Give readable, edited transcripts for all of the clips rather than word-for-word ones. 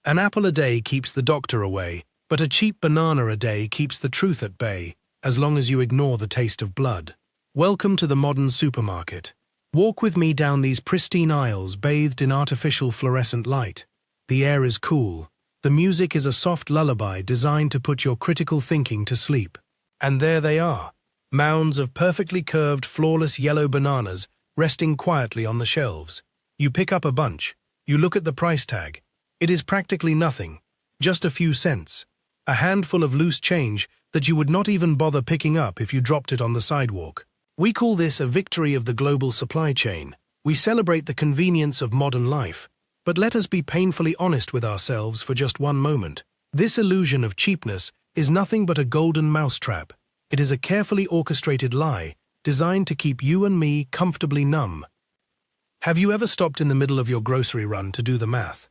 An apple a day keeps the doctor away, but a cheap banana a day keeps the truth at bay, as long as you ignore the taste of blood. Welcome to the modern supermarket. Walk with me down these pristine aisles bathed in artificial fluorescent light. The air is cool. The music is a soft lullaby designed to put your critical thinking to sleep. And there they are, mounds of perfectly curved, flawless yellow bananas resting quietly on the shelves. You pick up a bunch. You look at the price tag. It is practically nothing, just a few cents. A handful of loose change that you would not even bother picking up if you dropped it on the sidewalk. We call this a victory of the global supply chain. We celebrate the convenience of modern life. But let us be painfully honest with ourselves for just one moment. This illusion of cheapness is nothing but a golden mousetrap. It is a carefully orchestrated lie designed to keep you and me comfortably numb. Have you ever stopped in the middle of your grocery run to do the math?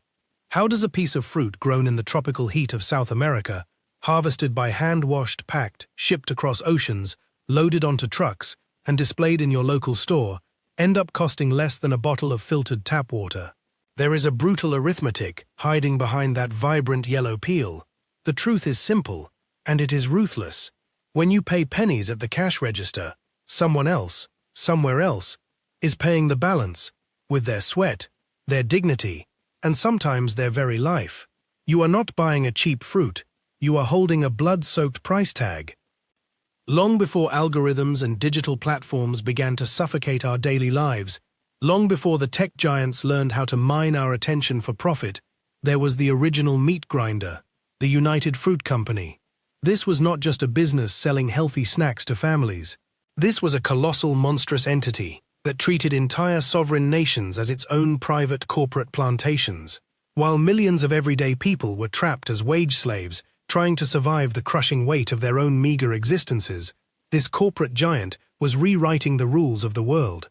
How does a piece of fruit grown in the tropical heat of South America, harvested by hand-washed, packed, shipped across oceans, loaded onto trucks, and displayed in your local store, end up costing less than a bottle of filtered tap water? There is a brutal arithmetic hiding behind that vibrant yellow peel. The truth is simple, and it is ruthless. When you pay pennies at the cash register, someone else, somewhere else, is paying the balance, with their sweat, their dignity, and sometimes their very life. You are not buying a cheap fruit, you are holding a blood-soaked price tag. Long before algorithms and digital platforms began to suffocate our daily lives, long before the tech giants learned how to mine our attention for profit, there was the original meat grinder, the United Fruit Company. This was not just a business selling healthy snacks to families. This was a colossal, monstrous entity that treated entire sovereign nations as its own private corporate plantations. While millions of everyday people were trapped as wage slaves, trying to survive the crushing weight of their own meager existences, this corporate giant was rewriting the rules of the world.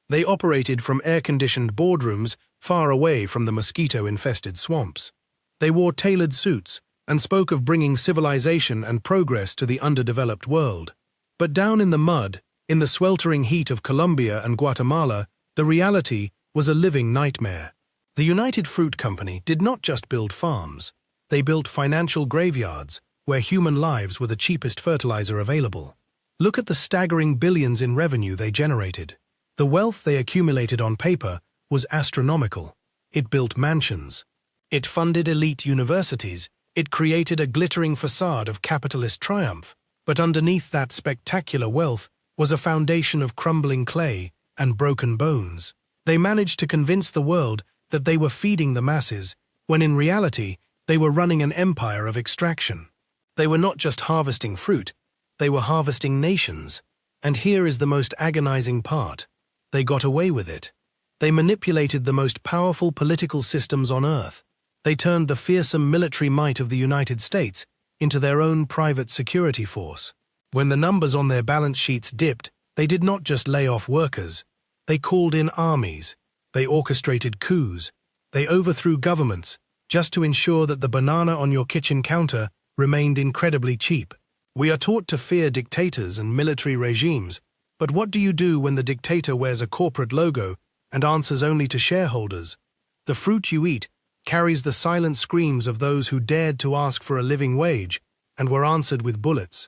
They operated from air-conditioned boardrooms far away from the mosquito-infested swamps. They wore tailored suits and spoke of bringing civilization and progress to the underdeveloped world. But down in the mud, in the sweltering heat of Colombia and Guatemala, the reality was a living nightmare. The United Fruit Company did not just build farms. They built financial graveyards where human lives were the cheapest fertilizer available. Look at the staggering billions in revenue they generated. The wealth they accumulated on paper was astronomical. It built mansions. It funded elite universities. It created a glittering facade of capitalist triumph. But underneath that spectacular wealth was a foundation of crumbling clay and broken bones. They managed to convince the world that they were feeding the masses, when in reality, they were running an empire of extraction. They were not just harvesting fruit, they were harvesting nations. And here is the most agonizing part. They got away with it. They manipulated the most powerful political systems on Earth. They turned the fearsome military might of the United States into their own private security force. When the numbers on their balance sheets dipped, they did not just lay off workers. They called in armies. They orchestrated coups. They overthrew governments just to ensure that the banana on your kitchen counter remained incredibly cheap. We are taught to fear dictators and military regimes, but what do you do when the dictator wears a corporate logo and answers only to shareholders? The fruit you eat carries the silent screams of those who dared to ask for a living wage and were answered with bullets.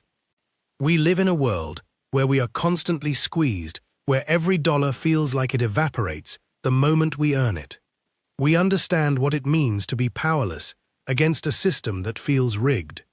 We live in a world where we are constantly squeezed, where every dollar feels like it evaporates the moment we earn it. We understand what it means to be powerless against a system that feels rigged.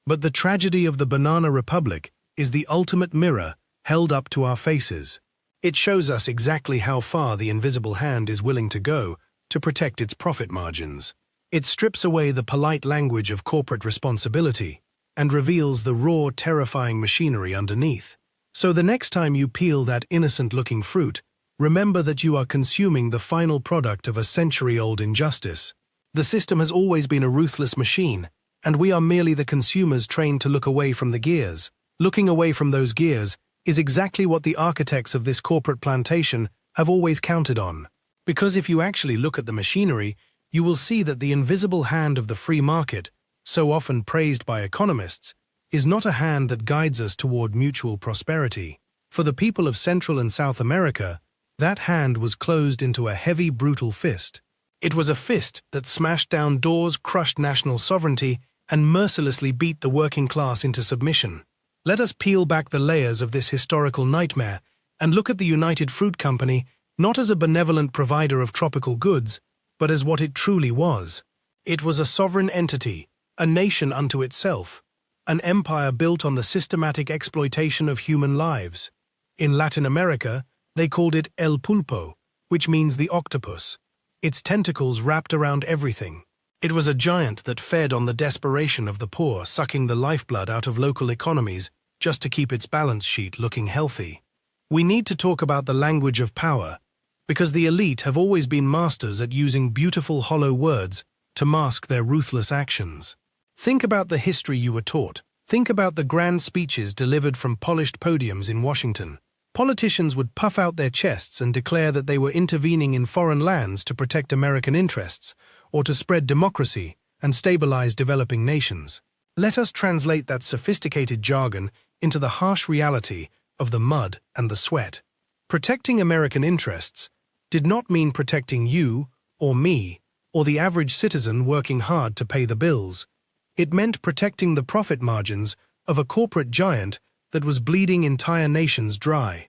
But the tragedy of the Banana Republic is the ultimate mirror held up to our faces. It shows us exactly how far the invisible hand is willing to go to protect its profit margins. It strips away the polite language of corporate responsibility and reveals the raw, terrifying machinery underneath. So the next time you peel that innocent-looking fruit, remember that you are consuming the final product of a century-old injustice. The system has always been a ruthless machine, and we are merely the consumers trained to look away from the gears. Looking away from those gears is exactly what the architects of this corporate plantation have always counted on. Because if you actually look at the machinery, you will see that the invisible hand of the free market, so often praised by economists, is not a hand that guides us toward mutual prosperity. For the people of Central and South America, that hand was closed into a heavy, brutal fist. It was a fist that smashed down doors, crushed national sovereignty, and mercilessly beat the working class into submission. Let us peel back the layers of this historical nightmare and look at the United Fruit Company not as a benevolent provider of tropical goods, but as what it truly was. It was a sovereign entity, a nation unto itself, an empire built on the systematic exploitation of human lives. In Latin America, they called it El Pulpo, which means the octopus. Its tentacles wrapped around everything. It was a giant that fed on the desperation of the poor, sucking the lifeblood out of local economies just to keep its balance sheet looking healthy. We need to talk about the language of power, because the elite have always been masters at using beautiful hollow words to mask their ruthless actions. Think about the history you were taught. Think about the grand speeches delivered from polished podiums in Washington. Politicians would puff out their chests and declare that they were intervening in foreign lands to protect American interests, or to spread democracy and stabilize developing nations. Let us translate that sophisticated jargon into the harsh reality of the mud and the sweat. Protecting American interests did not mean protecting you, or me, or the average citizen working hard to pay the bills. It meant protecting the profit margins of a corporate giant that was bleeding entire nations dry.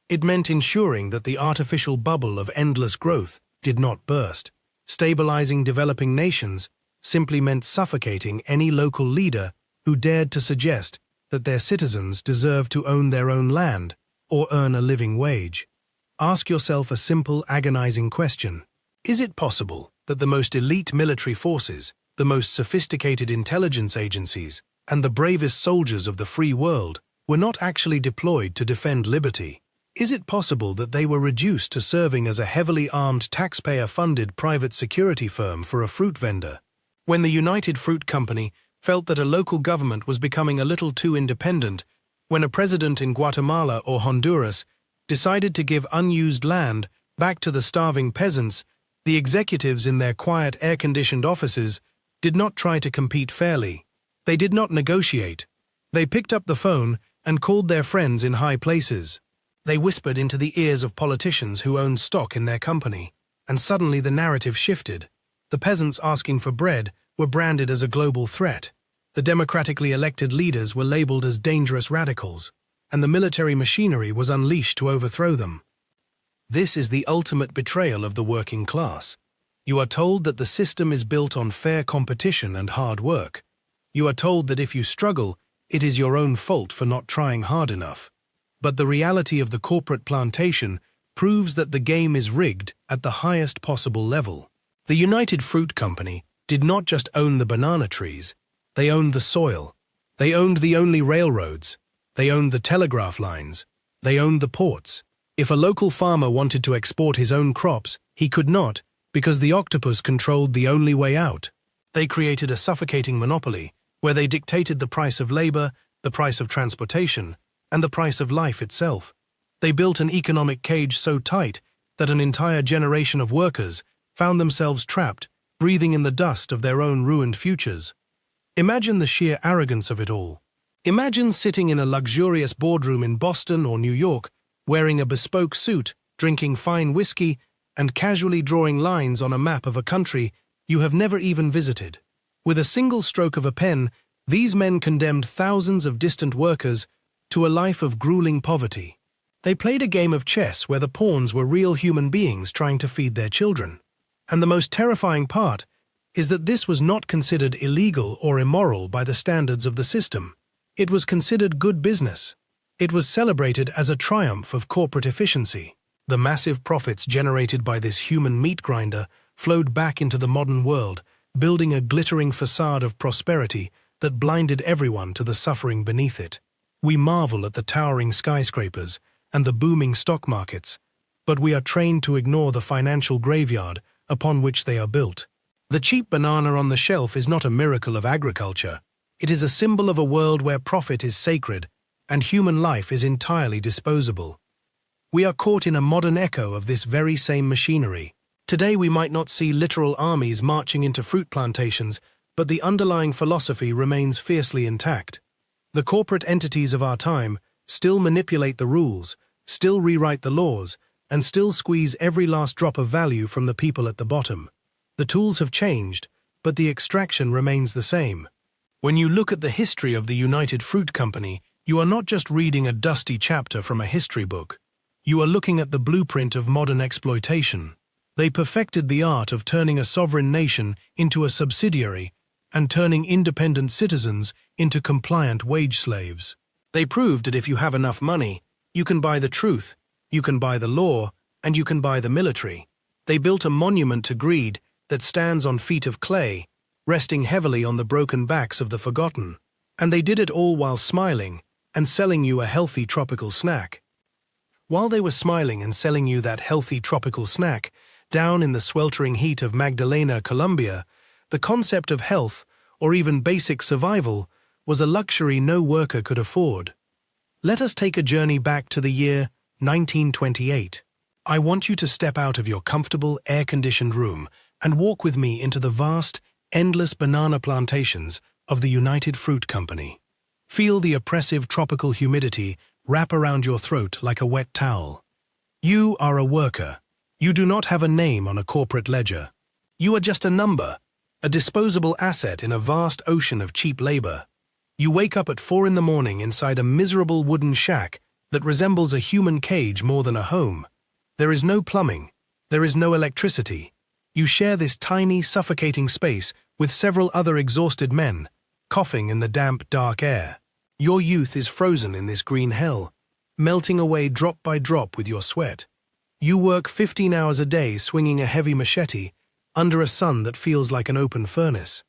It meant ensuring that the artificial bubble of endless growth did not burst. Stabilizing developing nations simply meant suffocating any local leader who dared to suggest that their citizens deserved to own their own land or earn a living wage. Ask yourself a simple, agonizing question. Is it possible that the most elite military forces, the most sophisticated intelligence agencies, and the bravest soldiers of the free world were not actually deployed to defend liberty? Is it possible that they were reduced to serving as a heavily armed taxpayer-funded private security firm for a fruit vendor? When the United Fruit Company felt that a local government was becoming a little too independent, when a president in Guatemala or Honduras decided to give unused land back to the starving peasants, the executives in their quiet, air-conditioned offices did not try to compete fairly. They did not negotiate. They picked up the phone and called their friends in high places. They whispered into the ears of politicians who owned stock in their company, and suddenly the narrative shifted. The peasants asking for bread were branded as a global threat. The democratically elected leaders were labeled as dangerous radicals, and the military machinery was unleashed to overthrow them. This is the ultimate betrayal of the working class. You are told that the system is built on fair competition and hard work. You are told that if you struggle, it is your own fault for not trying hard enough. But the reality of the corporate plantation proves that the game is rigged at the highest possible level. The United Fruit Company did not just own the banana trees, they owned the soil. They owned the only railroads. They owned the telegraph lines. They owned the ports. If a local farmer wanted to export his own crops, he could not, because the octopus controlled the only way out. They created a suffocating monopoly, where they dictated the price of labor, the price of transportation, and the price of life itself. They built an economic cage so tight that an entire generation of workers found themselves trapped, breathing in the dust of their own ruined futures. Imagine the sheer arrogance of it all. Imagine sitting in a luxurious boardroom in Boston or New York, wearing a bespoke suit, drinking fine whiskey, and casually drawing lines on a map of a country you have never even visited. With a single stroke of a pen, these men condemned thousands of distant workers to a life of grueling poverty. They played a game of chess where the pawns were real human beings trying to feed their children. And the most terrifying part is that this was not considered illegal or immoral by the standards of the system. It was considered good business. It was celebrated as a triumph of corporate efficiency. The massive profits generated by this human meat grinder flowed back into the modern world, building a glittering facade of prosperity that blinded everyone to the suffering beneath it. We marvel at the towering skyscrapers and the booming stock markets, but we are trained to ignore the financial graveyard upon which they are built. The cheap banana on the shelf is not a miracle of agriculture. It is a symbol of a world where profit is sacred and human life is entirely disposable. We are caught in a modern echo of this very same machinery. Today we might not see literal armies marching into fruit plantations, but the underlying philosophy remains fiercely intact. The corporate entities of our time still manipulate the rules, still rewrite the laws, and still squeeze every last drop of value from the people at the bottom. The tools have changed, but the extraction remains the same. When you look at the history of the United Fruit Company, you are not just reading a dusty chapter from a history book. You are looking at the blueprint of modern exploitation. They perfected the art of turning a sovereign nation into a subsidiary and turning independent citizens into compliant wage slaves. They proved that if you have enough money, you can buy the truth, you can buy the law, and you can buy the military. They built a monument to greed that stands on feet of clay, resting heavily on the broken backs of the forgotten. And they did it all while smiling and selling you a healthy tropical snack. While they were smiling and selling you that healthy tropical snack, down in the sweltering heat of Magdalena, Colombia, the concept of health, or even basic survival, was a luxury no worker could afford. Let us take a journey back to the year 1928. I want you to step out of your comfortable, air-conditioned room and walk with me into the vast, endless banana plantations of the United Fruit Company. Feel the oppressive tropical humidity wrap around your throat like a wet towel. You are a worker. You do not have a name on a corporate ledger. You are just a number, a disposable asset in a vast ocean of cheap labor. You wake up at 4 in the morning inside a miserable wooden shack that resembles a human cage more than a home. There is no plumbing. There is no electricity. You share this tiny, suffocating space with several other exhausted men, coughing in the damp, dark air. Your youth is frozen in this green hell, melting away drop by drop with your sweat. You work 15 hours a day swinging a heavy machete under a sun that feels like an open furnace.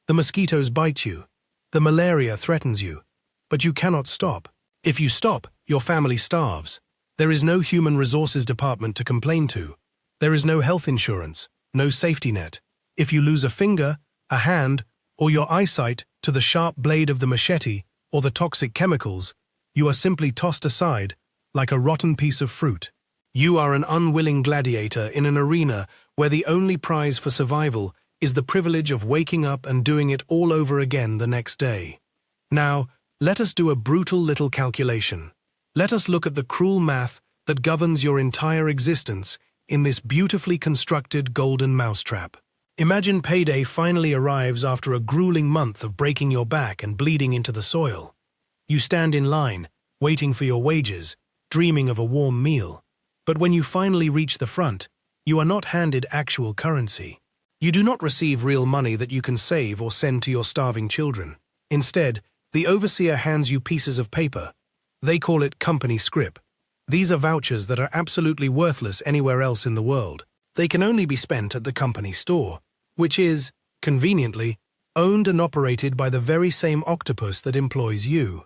The mosquitoes bite you. The malaria threatens you. But you cannot stop. If you stop, your family starves. There is no human resources department to complain to. There is no health insurance, no safety net. If you lose a finger, a hand, or your eyesight to the sharp blade of the machete or the toxic chemicals, you are simply tossed aside like a rotten piece of fruit. You are an unwilling gladiator in an arena where the only prize for survival is the privilege of waking up and doing it all over again the next day. Now, let us do a brutal little calculation. Let us look at the cruel math that governs your entire existence in this beautifully constructed golden mousetrap. Imagine payday finally arrives after a grueling month of breaking your back and bleeding into the soil. You stand in line, waiting for your wages, dreaming of a warm meal. But when you finally reach the front, you are not handed actual currency. You do not receive real money that you can save or send to your starving children. Instead, the overseer hands you pieces of paper. They call it company scrip. These are vouchers that are absolutely worthless anywhere else in the world. They can only be spent at the company store, which is, conveniently, owned and operated by the very same octopus that employs you.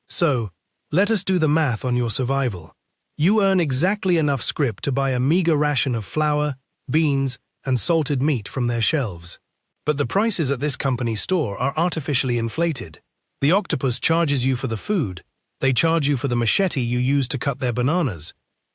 So, let us do the math on your survival. You earn exactly enough scrip to buy a meager ration of flour, beans, and salted meat from their shelves. But the prices at this company store are artificially inflated. The octopus charges you for the food. They charge you for the machete you use to cut their bananas.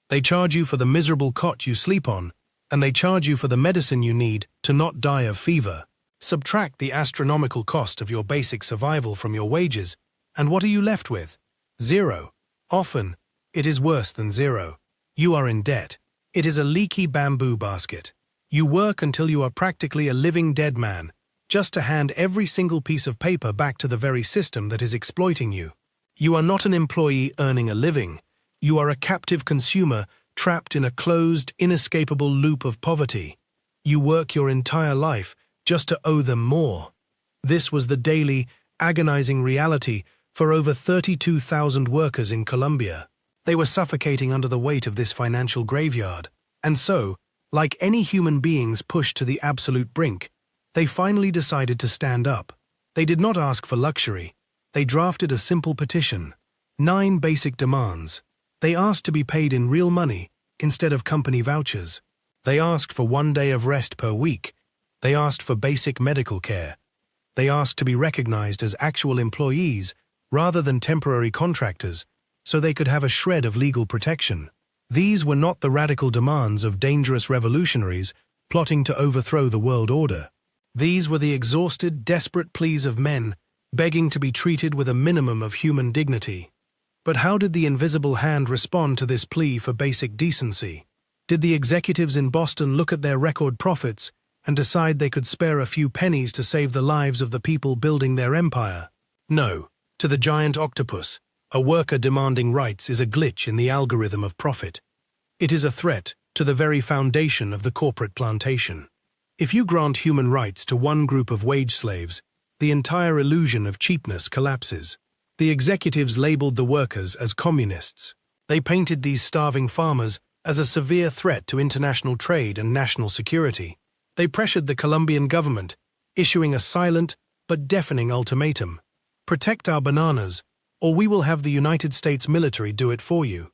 They charge you for the miserable cot you sleep on, and they charge you for the medicine you need to not die of fever. Subtract the astronomical cost of your basic survival from your wages, and what are you left with? Zero. Often, it is worse than zero. You are in debt. It is a leaky bamboo basket. You work until you are practically a living dead man, just to hand every single piece of paper back to the very system that is exploiting you. You are not an employee earning a living. You are a captive consumer trapped in a closed, inescapable loop of poverty. You work your entire life just to owe them more. This was the daily, agonizing reality for over 32,000 workers in Colombia. They were suffocating under the weight of this financial graveyard. And so, like any human beings pushed to the absolute brink, they finally decided to stand up. They did not ask for luxury. They drafted a simple petition. 9 basic demands. They asked to be paid in real money instead of company vouchers. They asked for 1 day of rest per week. They asked for basic medical care. They asked to be recognized as actual employees rather than temporary contractors, so they could have a shred of legal protection. These were not the radical demands of dangerous revolutionaries plotting to overthrow the world order. These were the exhausted, desperate pleas of men begging to be treated with a minimum of human dignity. But how did the invisible hand respond to this plea for basic decency? Did the executives in Boston look at their record profits and decide they could spare a few pennies to save the lives of the people building their empire. No, to the giant octopus, a worker demanding rights is a glitch in the algorithm of profit. It is a threat to the very foundation of the corporate plantation. If you grant human rights to one group of wage slaves, the entire illusion of cheapness collapses. The executives labeled the workers as communists. They painted these starving farmers as a severe threat to international trade and national security. They pressured the Colombian government, issuing a silent but deafening ultimatum: protect our bananas, or we will have the United States military do it for you.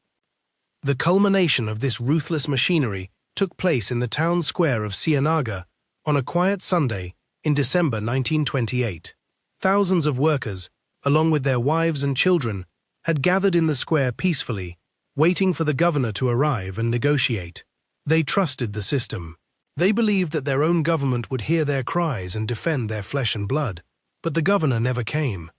The culmination of this ruthless machinery took place in the town square of Ciénaga on a quiet Sunday in December 1928. Thousands of workers, along with their wives and children, had gathered in the square peacefully, waiting for the governor to arrive and negotiate. They trusted the system. They believed that their own government would hear their cries and defend their flesh and blood, but the governor never came.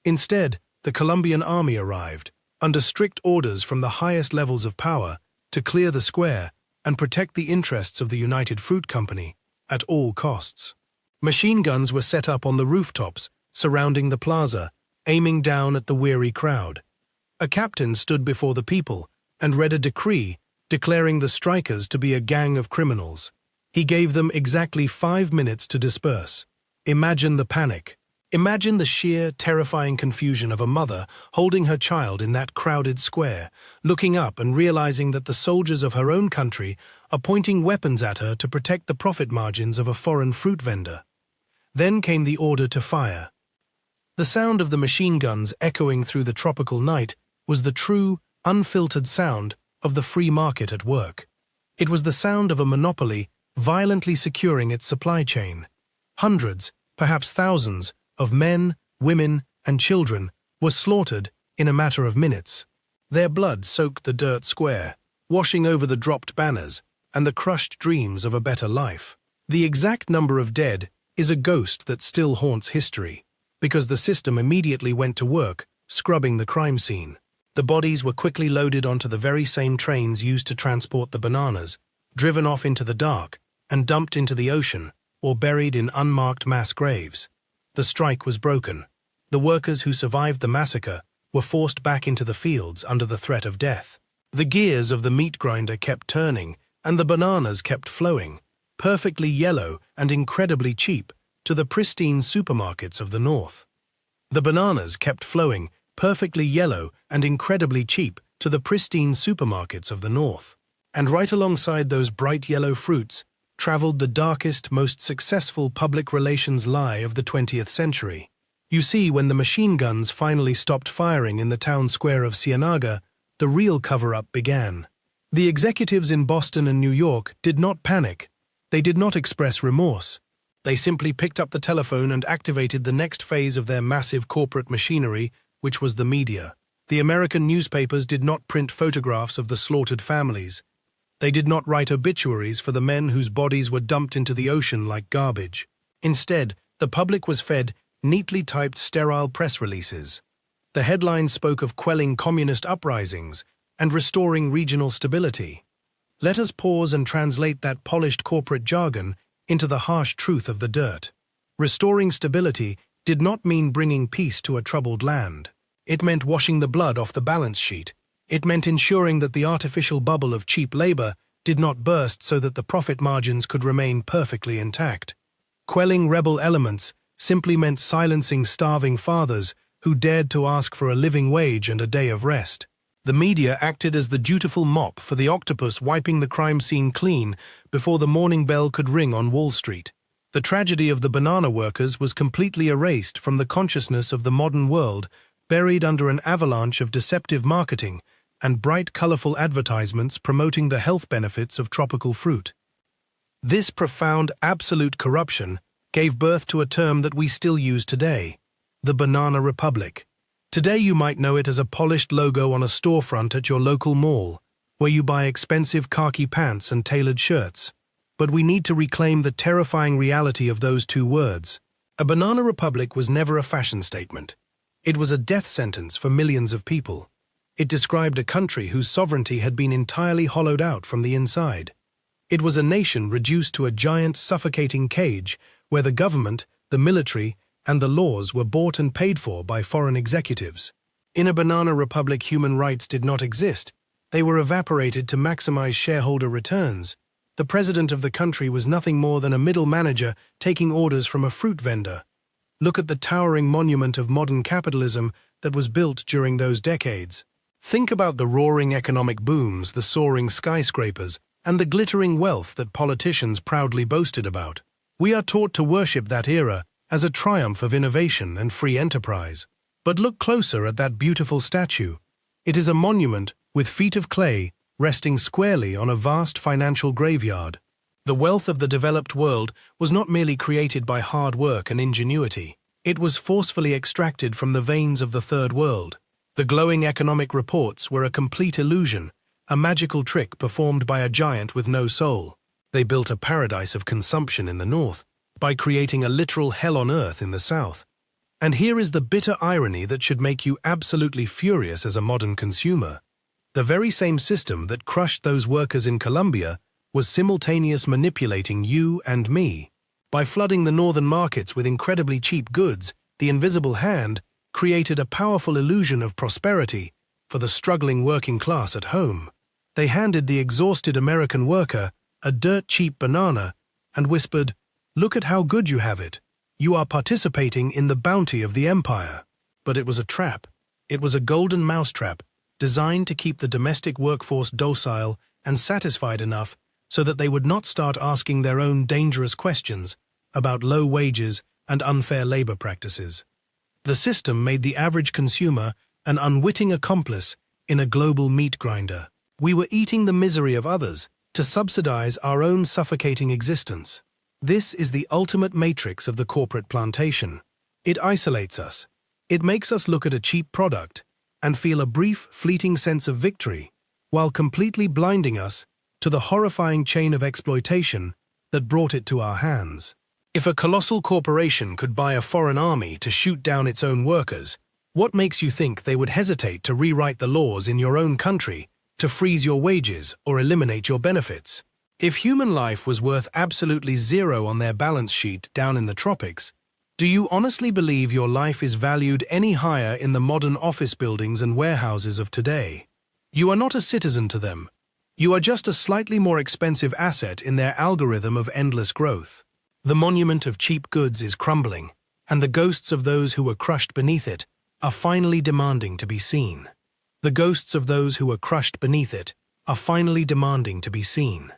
Instead, the Colombian army arrived, under strict orders from the highest levels of power, to clear the square and protect the interests of the United Fruit Company at all costs. Machine guns were set up on the rooftops surrounding the plaza, aiming down at the weary crowd. A captain stood before the people and read a decree declaring the strikers to be a gang of criminals. He gave them exactly 5 minutes to disperse. Imagine the panic. Imagine the sheer, terrifying confusion of a mother holding her child in that crowded square, looking up and realizing that the soldiers of her own country are pointing weapons at her to protect the profit margins of a foreign fruit vendor. Then came the order to fire. The sound of the machine guns echoing through the tropical night was the true, unfiltered sound of the free market at work. It was the sound of a monopoly violently securing its supply chain. Hundreds, perhaps thousands, of men, women, and children were slaughtered in a matter of minutes. Their blood soaked the dirt square, washing over the dropped banners and the crushed dreams of a better life. The exact number of dead is a ghost that still haunts history, because the system immediately went to work, scrubbing the crime scene. The bodies were quickly loaded onto the very same trains used to transport the bananas, driven off into the dark, and dumped into the ocean, or buried in unmarked mass graves. The strike was broken. The workers who survived the massacre were forced back into the fields under the threat of death. The gears of the meat grinder kept turning, and the bananas kept flowing, perfectly yellow and incredibly cheap, to the pristine supermarkets of the north. The bananas kept flowing, perfectly yellow and incredibly cheap, to the pristine supermarkets of the north. And right alongside those bright yellow fruits traveled the darkest, most successful public relations lie of the 20th century. You see, when the machine guns finally stopped firing in the town square of Ciénaga, the real cover-up began. The executives in Boston and New York did not panic. They did not express remorse. They simply picked up the telephone and activated the next phase of their massive corporate machinery, which was the media. The American newspapers did not print photographs of the slaughtered families. They did not write obituaries for the men whose bodies were dumped into the ocean like garbage. Instead, the public was fed neatly typed sterile press releases. The headlines spoke of quelling communist uprisings and restoring regional stability. Let us pause and translate that polished corporate jargon into the harsh truth of the dirt. Restoring stability did not mean bringing peace to a troubled land. It meant washing the blood off the balance sheet. It meant ensuring that the artificial bubble of cheap labor did not burst so that the profit margins could remain perfectly intact. Quelling rebel elements simply meant silencing starving fathers who dared to ask for a living wage and a day of rest. The media acted as the dutiful mop for the octopus wiping the crime scene clean before the morning bell could ring on Wall Street. The tragedy of the banana workers was completely erased from the consciousness of the modern world, buried under an avalanche of deceptive marketing and bright, colorful advertisements promoting the health benefits of tropical fruit. This profound, absolute corruption gave birth to a term that we still use today, the Banana Republic. Today you might know it as a polished logo on a storefront at your local mall, where you buy expensive khaki pants and tailored shirts. But we need to reclaim the terrifying reality of those two words. A Banana Republic was never a fashion statement. It was a death sentence for millions of people. It described a country whose sovereignty had been entirely hollowed out from the inside. It was a nation reduced to a giant suffocating cage where the government, the military, and the laws were bought and paid for by foreign executives. In a banana republic, human rights did not exist. They were evaporated to maximize shareholder returns. The president of the country was nothing more than a middle manager taking orders from a fruit vendor. Look at the towering monument of modern capitalism that was built during those decades. Think about the roaring economic booms, the soaring skyscrapers, and the glittering wealth that politicians proudly boasted about. We are taught to worship that era as a triumph of innovation and free enterprise. But look closer at that beautiful statue. It is a monument with feet of clay resting squarely on a vast financial graveyard. The wealth of the developed world was not merely created by hard work and ingenuity. It was forcefully extracted from the veins of the Third World. The glowing economic reports were a complete illusion, a magical trick performed by a giant with no soul. They built a paradise of consumption in the north by creating a literal hell on earth in the south. And here is the bitter irony that should make you absolutely furious as a modern consumer. The very same system that crushed those workers in Colombia was simultaneously manipulating you and me. By flooding the northern markets with incredibly cheap goods, the invisible hand created a powerful illusion of prosperity for the struggling working class at home. They handed the exhausted American worker a dirt-cheap banana and whispered, "Look at how good you have it. You are participating in the bounty of the empire." But it was a trap. It was a golden mousetrap designed to keep the domestic workforce docile and satisfied enough so that they would not start asking their own dangerous questions about low wages and unfair labor practices. The system made the average consumer an unwitting accomplice in a global meat grinder. We were eating the misery of others to subsidize our own suffocating existence. This is the ultimate matrix of the corporate plantation. It isolates us. It makes us look at a cheap product and feel a brief, fleeting sense of victory, while completely blinding us to the horrifying chain of exploitation that brought it to our hands. If a colossal corporation could buy a foreign army to shoot down its own workers, what makes you think they would hesitate to rewrite the laws in your own country to freeze your wages or eliminate your benefits? If human life was worth absolutely zero on their balance sheet down in the tropics, do you honestly believe your life is valued any higher in the modern office buildings and warehouses of today? You are not a citizen to them. You are just a slightly more expensive asset in their algorithm of endless growth. The monument of cheap goods is crumbling, and the ghosts of those who were crushed beneath it are finally demanding to be seen. The ghosts of those who were crushed beneath it are finally demanding to be seen.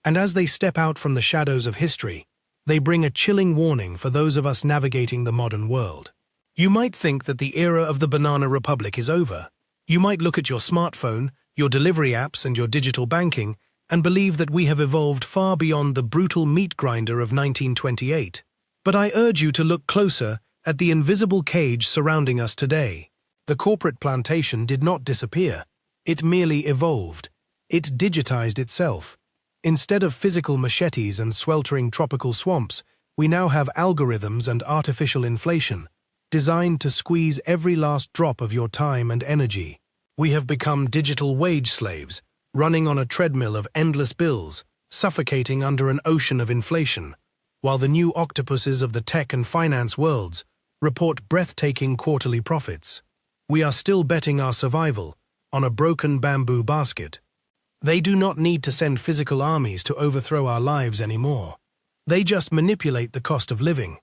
And as they step out from the shadows of history, they bring a chilling warning for those of us navigating the modern world. You might think that the era of the banana republic is over. You might look at your smartphone, your delivery apps, and your digital banking and believe that we have evolved far beyond the brutal meat grinder of 1928. But I urge you to look closer at the invisible cage surrounding us today. The corporate plantation did not disappear. It merely evolved. It digitized itself. Instead of physical machetes and sweltering tropical swamps, we now have algorithms and artificial inflation, designed to squeeze every last drop of your time and energy. We have become digital wage slaves, running on a treadmill of endless bills, suffocating under an ocean of inflation, while the new octopuses of the tech and finance worlds report breathtaking quarterly profits. We are still betting our survival on a broken bamboo basket. They do not need to send physical armies to overthrow our lives anymore. They just manipulate the cost of living.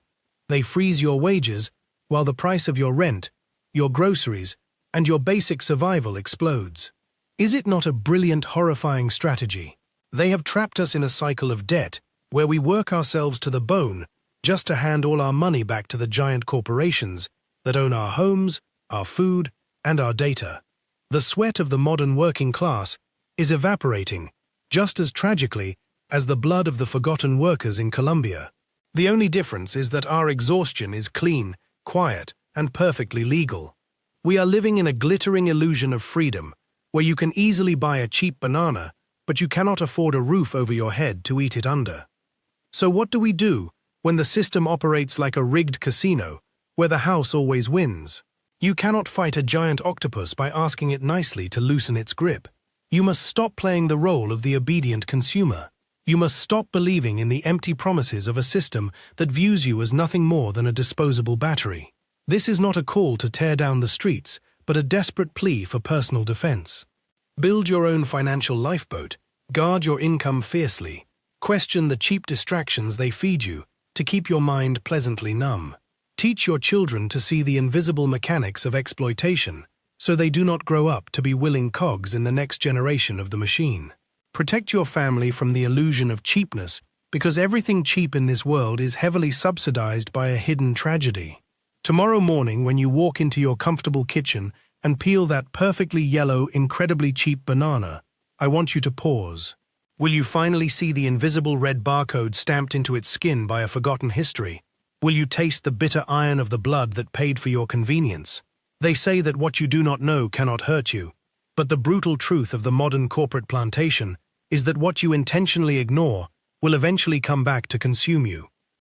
They freeze your wages while the price of your rent, your groceries, and your basic survival explodes. Is it not a brilliant, horrifying strategy? They have trapped us in a cycle of debt where we work ourselves to the bone just to hand all our money back to the giant corporations that own our homes, our food, and our data. The sweat of the modern working class is evaporating just as tragically as the blood of the forgotten workers in Colombia. The only difference is that our exhaustion is clean, quiet, and perfectly legal. We are living in a glittering illusion of freedom, where you can easily buy a cheap banana, but you cannot afford a roof over your head to eat it under. So what do we do when the system operates like a rigged casino, where the house always wins? You cannot fight a giant octopus by asking it nicely to loosen its grip. You must stop playing the role of the obedient consumer. You must stop believing in the empty promises of a system that views you as nothing more than a disposable battery. This is not a call to tear down the streets, but a desperate plea for personal defense. Build your own financial lifeboat, guard your income fiercely, question the cheap distractions they feed you to keep your mind pleasantly numb. Teach your children to see the invisible mechanics of exploitation, so they do not grow up to be willing cogs in the next generation of the machine. Protect your family from the illusion of cheapness, because everything cheap in this world is heavily subsidized by a hidden tragedy. Tomorrow morning, when you walk into your comfortable kitchen and peel that perfectly yellow, incredibly cheap banana, I want you to pause. Will you finally see the invisible red barcode stamped into its skin by a forgotten history? Will you taste the bitter iron of the blood that paid for your convenience? They say that what you do not know cannot hurt you, but the brutal truth of the modern corporate plantation is that what you intentionally ignore will eventually come back to consume you.